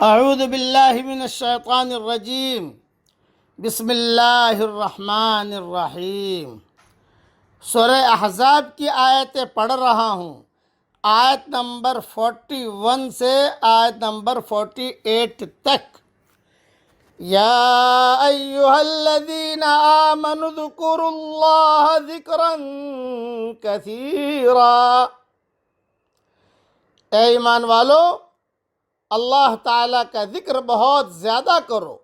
اعوذ باللہ من الشیطان الرجیم بسم اللہ الرحمن الرحیم۔ سورہ احزاب کی آیتیں پڑھ رہا ہوں، آیت نمبر 41 سے آیت نمبر 48 تک۔ یا ایہا الذین آمنوا اذکروا اللہ ذکرا کثیرا، اے ایمان والو اللہ تعالیٰ کا ذکر بہت زیادہ کرو۔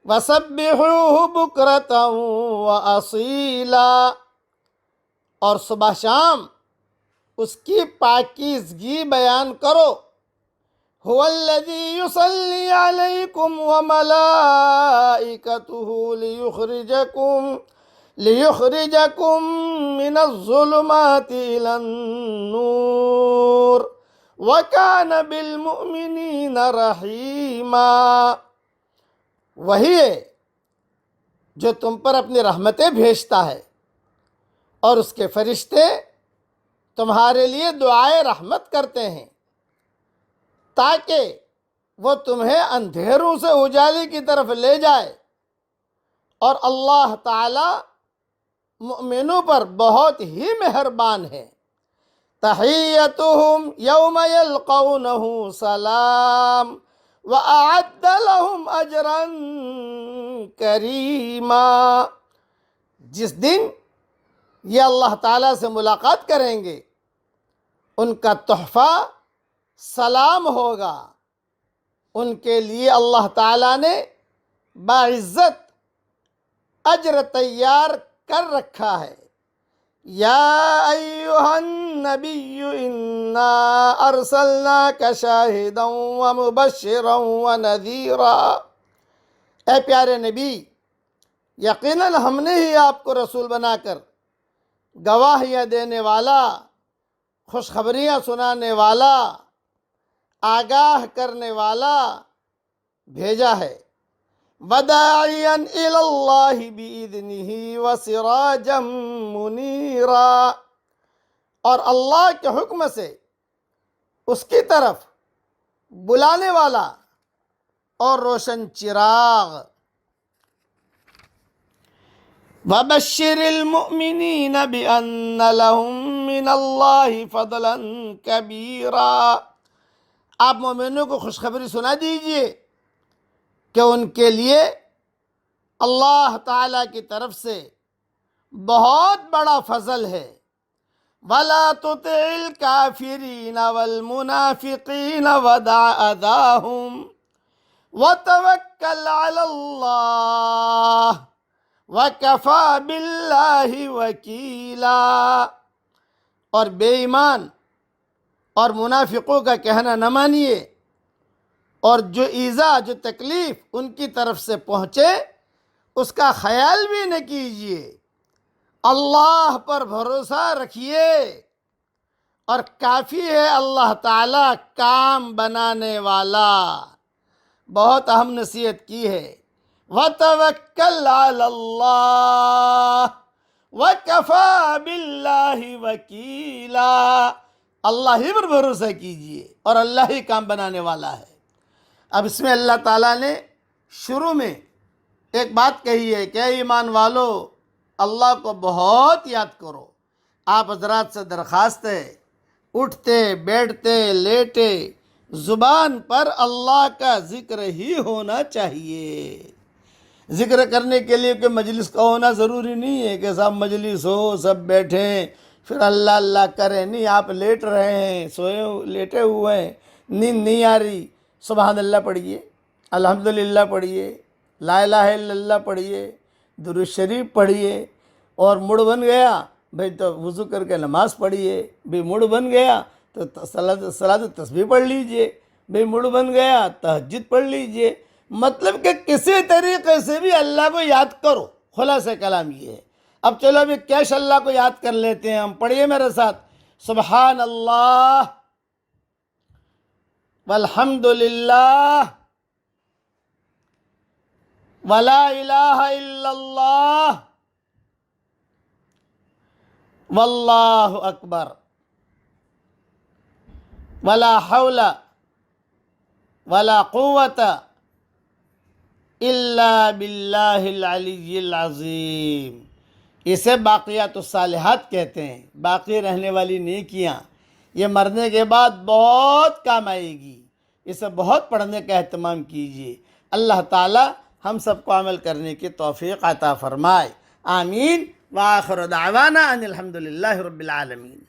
وَسَبِّحُوهُ بُكْرَةً وَأَصِيلًا، اور صبح شام اس کی پاکیزگی بیان کرو۔ هُوَ الَّذِي يُصَلِّي عَلَيْكُمْ وَمَلَائِكَتُهُ لِيُخْرِجَكُم مِّنَ الظُّلُمَاتِ إِلَى النُّورِ وَكَانَ بِالْمُؤْمِنِينَ رَحِيمًا۔ وہی ہے جو تم پر اپنی رحمتیں بھیجتا ہے اور اس کے فرشتے تمہارے لیے دعائے رحمت کرتے ہیں تاکہ وہ تمہیں اندھیروں سے اجالے کی طرف لے جائے، اور اللہ تعالی مؤمنوں پر بہت ہی مہربان ہے۔ تحیتہم یوم یلقونہ سلام وَأَعَدَّ لَهُمْ أَجْرًا كَرِيمًا، جس دن یہ اللہ تعالیٰ سے ملاقات کریں گے ان کا تحفہ سلام ہوگا، ان کے لیے اللہ تعالیٰ نے باعزت اجر تیار کر رکھا ہے۔ یا ایہا النبی انا ارسلناک شاہدا ومبشرا ونذیرا، اے پیارے نبی یقیناً ہم نے ہی آپ کو رسول بنا کر گواہیاں دینے والا، خوشخبریاں سنانے والا، آگاہ کرنے والا بھیجا ہے۔ وَدَاعِيًا إِلَى اللَّهِ بِإِذْنِهِ وَسِرَاجًا مُنِيرًا، اور اللہ کے حکم سے اس کی طرف بلانے والا اور روشن چراغ۔ وَبَشِّرِ الْمُؤْمِنِينَ بِأَنَّ لَهُم مِّنَ اللَّهِ فَضْلًا كَبِيرًا، آپ مومنوں کو خوشخبری سنا دیجئے کہ ان کے لیے اللہ تعالیٰ کی طرف سے بہت بڑا فضل ہے۔ وَلَا تُطِعِ الْكَافِرِينَ وَالْمُنَافِقِينَ وَدَعْ أَذَاهُمْ وَتَوَكَّلْ عَلَى اللَّهِ وَكَفَى بِاللَّهِ وَكِيلًا، اور بے ایمان اور منافقوں کا کہنا نہ مانیے، اور جو ایذا جو تکلیف ان کی طرف سے پہنچے اس کا خیال بھی نہ کیجیے، اللہ پر بھروسہ رکھیے، اور کافی ہے اللہ تعالیٰ کام بنانے والا۔ بہت اہم نصیحت کی ہے۔ وَتَوَكَّلْ عَلَى اللَّهِ وَكَفَى بِاللَّهِ وَكِيلًا، اللہ ہی پر بھروسہ کیجیے اور اللہ ہی کام بنانے والا ہے۔ اب اس میں اللہ تعالیٰ نے شروع میں ایک بات کہی ہے کہ اے ایمان والو اللہ کو بہت یاد کرو۔ آپ حضرات سے درخواست ہے، اٹھتے بیٹھتے لیٹے زبان پر اللہ کا ذکر ہی ہونا چاہیے۔ ذکر کرنے کے لیے کوئی مجلس کا ہونا ضروری نہیں ہے کہ سب مجلس ہو، سب بیٹھیں پھر اللہ اللہ کریں، نہیں، آپ لیٹ رہے ہیں، لیٹے ہوئے ہیں، نیند نہیں آ رہی، سبحان اللہ پڑھیے، الحمدللہ پڑھیے، لا الہ الا اللہ پڑھیے، درود شریف پڑھیے، اور موڈ بن گیا بھئی تو وضو کر کے نماز پڑھیے، بھئی موڈ بن گیا تو صلاۃ تسبیح پڑھ لیجئے، بھئی موڈ بن گیا تہجد پڑھ لیجئے۔ مطلب کہ کسی طریقے سے بھی اللہ کو یاد کرو، خلاصہ کلام یہ ہے۔ اب چلو ابھی کیش اللہ کو یاد کر لیتے ہیں ہم، پڑھیے میرے ساتھ، سبحان اللہ والحمد للہ ولا الہ الا اللہ واللہ اکبر ولا حول ولا قوت الا باللہ العلی العظیم۔ اسے باقیات الصالحات کہتے ہیں، باقی رہنے والی نیکیاں، یہ مرنے کے بعد بہت کام آئے گی، اسے بہت پڑھنے کا اہتمام کیجیے۔ اللہ تعالی ہم سب کو عمل کرنے کی توفیق عطا فرمائے، آمین۔ وآخر دعوانا ان الحمد للہ رب العالمین۔